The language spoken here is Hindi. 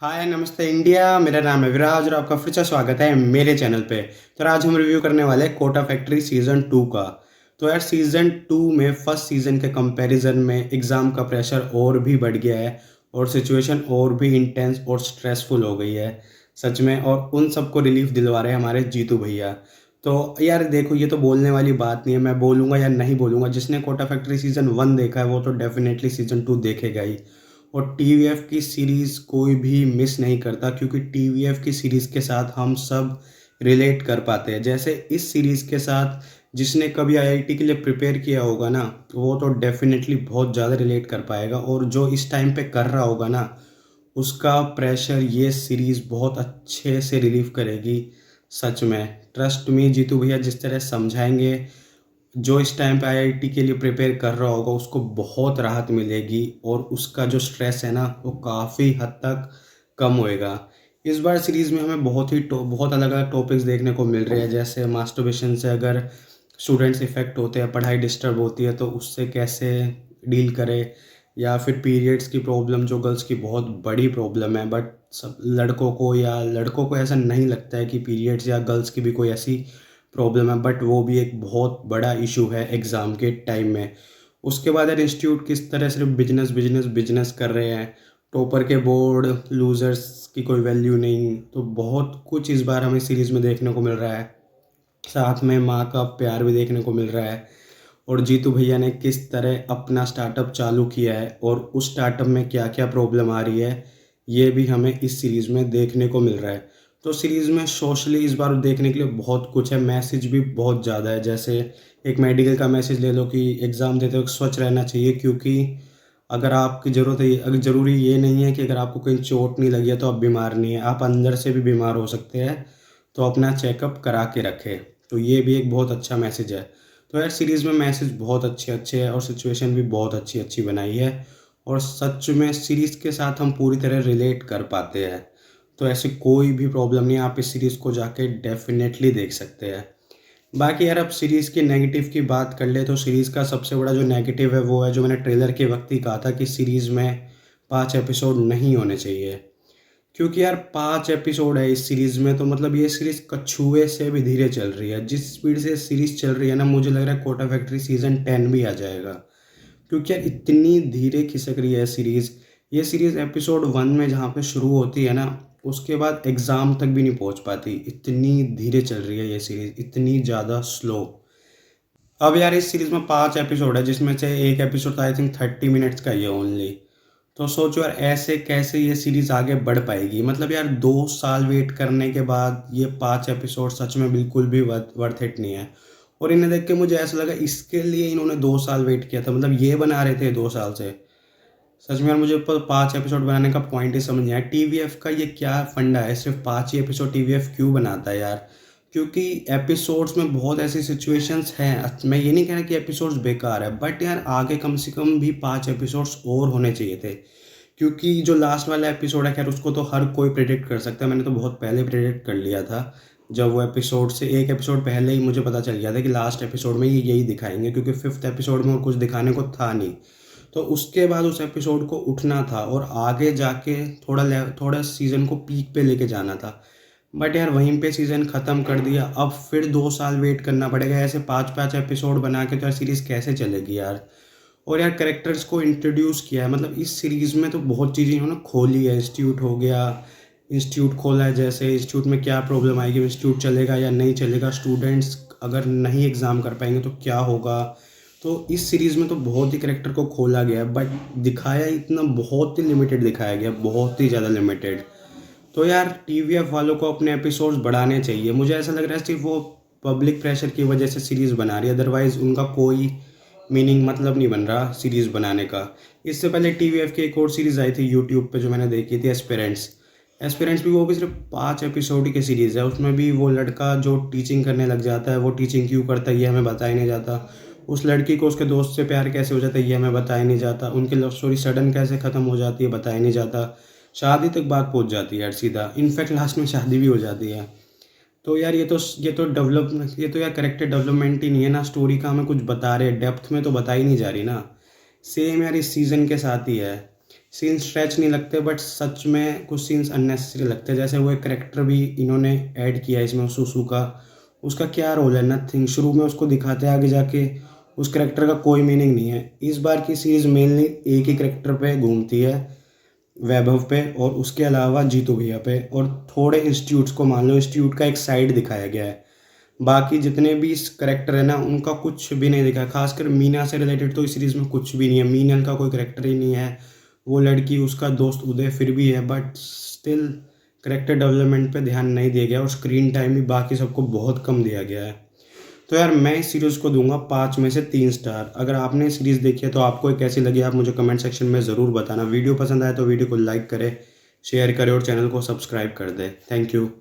हाय नमस्ते इंडिया। मेरा नाम है विराज और आपका फिर से स्वागत है मेरे चैनल पे। तो आज हम रिव्यू करने वाले हैं कोटा फैक्ट्री सीज़न 2 का। तो यार सीज़न 2 में फर्स्ट सीज़न के कंपैरिजन में एग्ज़ाम का प्रेशर और भी बढ़ गया है और सिचुएशन और भी इंटेंस और स्ट्रेसफुल हो गई है सच में। और उन सबको रिलीफ दिलवा रहे हैं हमारे जीतू भैया। तो यार देखो, ये तो बोलने वाली बात नहीं है, मैं बोलूँगा या नहीं बोलूँगा। जिसने कोटा फैक्ट्री सीज़न 1 देखा है वो तो डेफिनेटली सीज़न 2 देखेगा ही। और टीवीएफ की सीरीज़ कोई भी मिस नहीं करता, क्योंकि टीवीएफ की सीरीज़ के साथ हम सब रिलेट कर पाते हैं। जैसे इस सीरीज़ के साथ जिसने कभी आईआईटी के लिए प्रिपेयर किया होगा ना, वो तो डेफिनेटली बहुत ज़्यादा रिलेट कर पाएगा। और जो इस टाइम पे कर रहा होगा ना, उसका प्रेशर ये सीरीज़ बहुत अच्छे से रिलीव करेगी सच में। ट्रस्ट मी, जीतू भैया जिस तरह समझाएंगे, जो इस टाइम पे आईआईटी के लिए प्रिपेयर कर रहा होगा उसको बहुत राहत मिलेगी और उसका जो स्ट्रेस है ना वो काफ़ी हद तक कम होएगा। इस बार सीरीज़ में हमें बहुत अलग अलग टॉपिक्स देखने को मिल रहे हैं। जैसे मास्टरबेशन से अगर स्टूडेंट्स इफ़ेक्ट होते हैं, पढ़ाई डिस्टर्ब होती है तो उससे कैसे डील करें, या फिर पीरियड्स की प्रॉब्लम जो गर्ल्स की बहुत बड़ी प्रॉब्लम है। बट सब लड़कों को ऐसा नहीं लगता है कि पीरियड्स या गर्ल्स की भी कोई ऐसी प्रॉब्लम है, बट वो भी एक बहुत बड़ा इशू है एग्ज़ाम के टाइम में। उसके बाद यार इंस्टीट्यूट किस तरह सिर्फ बिजनेस बिजनेस बिजनेस कर रहे हैं, टॉपर के बोर्ड, लूज़र्स की कोई वैल्यू नहीं। तो बहुत कुछ इस बार हमें सीरीज़ में देखने को मिल रहा है। साथ में माँ का प्यार भी देखने को मिल रहा है। और जीतू भैया ने किस तरह अपना स्टार्टअप चालू किया है और उस स्टार्टअप में क्या क्या प्रॉब्लम आ रही है, ये भी हमें इस सीरीज़ में देखने को मिल रहा है। तो सीरीज़ में सोशली इस बार देखने के लिए बहुत कुछ है, मैसेज भी बहुत ज़्यादा है। जैसे एक मेडिकल का मैसेज ले लो कि एग्ज़ाम देते वक्त स्वच्छ रहना चाहिए, क्योंकि अगर आपकी ज़रूरत है, अगर ज़रूरी ये नहीं है कि अगर आपको कहीं चोट नहीं लगी है तो आप बीमार नहीं है, आप अंदर से भी बीमार हो सकते हैं। तो अपना चेकअप करा के रखें। तो ये भी एक बहुत अच्छा मैसेज है। तो यार सीरीज़ में मैसेज बहुत अच्छे अच्छे हैं और सिचुएशन भी बहुत अच्छी अच्छी बनाई है। और सच में सीरीज़ के साथ हम पूरी तरह रिलेट कर पाते हैं। तो ऐसी कोई भी प्रॉब्लम नहीं है, आप इस सीरीज़ को जाके डेफिनेटली देख सकते हैं। बाकी यार अब सीरीज़ के नेगेटिव की बात कर ले तो सीरीज़ का सबसे बड़ा जो नेगेटिव है वो है, जो मैंने ट्रेलर के वक्त ही कहा था कि सीरीज़ में 5 एपिसोड नहीं होने चाहिए। क्योंकि यार 5 एपिसोड है इस सीरीज़ में, तो मतलब ये सीरीज़ कछुए से भी धीरे चल रही है। जिस स्पीड से सीरीज़ चल रही है ना, मुझे लग रहा है कोटा फैक्ट्री सीज़न 10 भी आ जाएगा। क्योंकि यार इतनी धीरे खिसक रही है सीरीज़। ये सीरीज़ एपिसोड 1 में जहाँ पे शुरू होती है ना, उसके बाद एग्ज़ाम तक भी नहीं पहुँच पाती। इतनी धीरे चल रही है ये सीरीज़, इतनी ज़्यादा स्लो। अब यार इस सीरीज़ में 5 एपिसोड है, जिसमें से एक एपिसोड आई थिंक 30 मिनट्स का ही है ओनली। तो सोचो यार ऐसे कैसे ये सीरीज़ आगे बढ़ पाएगी। मतलब यार 2 साल वेट करने के बाद ये 5 एपिसोड सच में बिल्कुल भी वर्थ इट नहीं है। और इन्हें देख के मुझे ऐसा लगा इसके लिए इन्होंने 2 साल वेट किया था, मतलब ये बना रहे थे 2 साल से। सच में यार मुझे 5 एपिसोड बनाने का पॉइंट ही समझ नहीं आया। टीवीएफ का ये क्या फंडा है, सिर्फ 5 ही एपिसोड टीवीएफ क्यों बनाता है यार। क्योंकि एपिसोड्स में बहुत ऐसी सिचुएशंस हैं, मैं ये नहीं कह रहा कि एपिसोड्स बेकार है, बट यार आगे कम से कम भी 5 एपिसोड्स और होने चाहिए थे। क्योंकि जो लास्ट वाला एपिसोड है, खैर उसको तो हर कोई प्रेडिक्ट कर सकता है। मैंने तो बहुत पहले प्रेडिक्ट कर लिया था। जब वो एपिसोड से एक एपिसोड पहले ही मुझे पता चल गया था कि लास्ट एपिसोड में ये यही दिखाएंगे, क्योंकि 5th एपिसोड में और कुछ दिखाने को था नहीं। तो उसके बाद उस एपिसोड को उठना था और आगे जाके थोड़ा सीज़न को पीक पे लेके जाना था। बट यार वहीं पे सीज़न ख़त्म कर दिया। अब फिर 2 साल वेट करना पड़ेगा। ऐसे 5-5 एपिसोड बना के तो यार सीरीज़ कैसे चलेगी यार। और यार कैरेक्टर्स को इंट्रोड्यूस किया है, मतलब इस सीरीज़ में तो बहुत चीज़ें इन्होंने खोली है। इंस्टीट्यूट हो गया, इंस्टीट्यूट खोला है। जैसे इंस्टीट्यूट में क्या प्रॉब्लम आएगी, इंस्टीट्यूट चलेगा या नहीं चलेगा, स्टूडेंट्स अगर नहीं एग्ज़ाम कर पाएंगे तो क्या होगा। तो इस सीरीज़ में तो बहुत ही कैरेक्टर को खोला गया है, बट दिखाया इतना बहुत ही लिमिटेड दिखाया गया, बहुत ही ज़्यादा लिमिटेड। तो यार टीवीएफ वालों को अपने एपिसोड्स बढ़ाने चाहिए। मुझे ऐसा लग रहा है सिर्फ वो पब्लिक प्रेशर की वजह से सीरीज़ बना रही है, अदरवाइज़ उनका कोई मीनिंग मतलब नहीं बन रहा सीरीज़ बनाने का। इससे पहले टीवीएफ की एक और सीरीज़ आई थी यूट्यूब पे जो मैंने देखी थी, एस्पिरेंट्स। एस्पिरेंट्स भी, वो भी सिर्फ 5 एपिसोड की सीरीज़ है। उसमें भी वो लड़का जो टीचिंग करने लग जाता है, वो टीचिंग क्यों करता है ये हमें बताया नहीं जाता। उस लड़की को उसके दोस्त से प्यार कैसे हो जाता है ये हमें बताया नहीं जाता। उनकी लव स्टोरी सडन कैसे ख़त्म हो जाती है बताया नहीं जाता। शादी तक बात पहुंच जाती है यार सीधा, इनफैक्ट लास्ट में शादी भी हो जाती है। तो यार ये तो यार करेक्टर डेवलपमेंट ही नहीं है ना, स्टोरी का हमें कुछ बता रहे, डेप्थ में तो बता ही नहीं जा रही ना। सेम यार इस सीज़न के साथ ही है। सीन स्ट्रेच नहीं लगते, बट सच में कुछ सीन्स अननेसेसरी लगते हैं। जैसे वो एक करेक्टर भी इन्होंने ऐड किया है इसमें, सुसु का। उसका क्या रोल है? नथिंग। शुरू में उसको दिखाते हैं, आगे जाके उस करेक्टर का कोई मीनिंग नहीं है। इस बार की सीरीज मेनली एक ही करेक्टर पे घूमती है, वैभव पे, और उसके अलावा जीतू भैया पे, और थोड़े इंस्टीट्यूट्स को मान लो, इंस्टीट्यूट का एक साइड दिखाया गया है। बाकी जितने भी इस करेक्टर है ना, उनका कुछ भी नहीं दिखा। खासकर मीना से रिलेटेड तो इस सीरीज में कुछ भी नहीं है। मीनल का कोई करेक्टर ही नहीं है। वो लड़की, उसका दोस्त उदय फिर भी है, बट स्टिल करेक्टर डेवलपमेंट पे ध्यान नहीं दिया गया, और स्क्रीन टाइम भी बाकी सबको बहुत कम दिया गया है। तो यार मैं इस सीरीज़ को दूंगा 5 में से 3 स्टार। अगर आपने सीरीज़ देखी है तो आपको ये कैसी लगी, आप मुझे कमेंट सेक्शन में ज़रूर बताना। वीडियो पसंद आए तो वीडियो को लाइक करें, शेयर करें और चैनल को सब्सक्राइब कर दें। Thank you.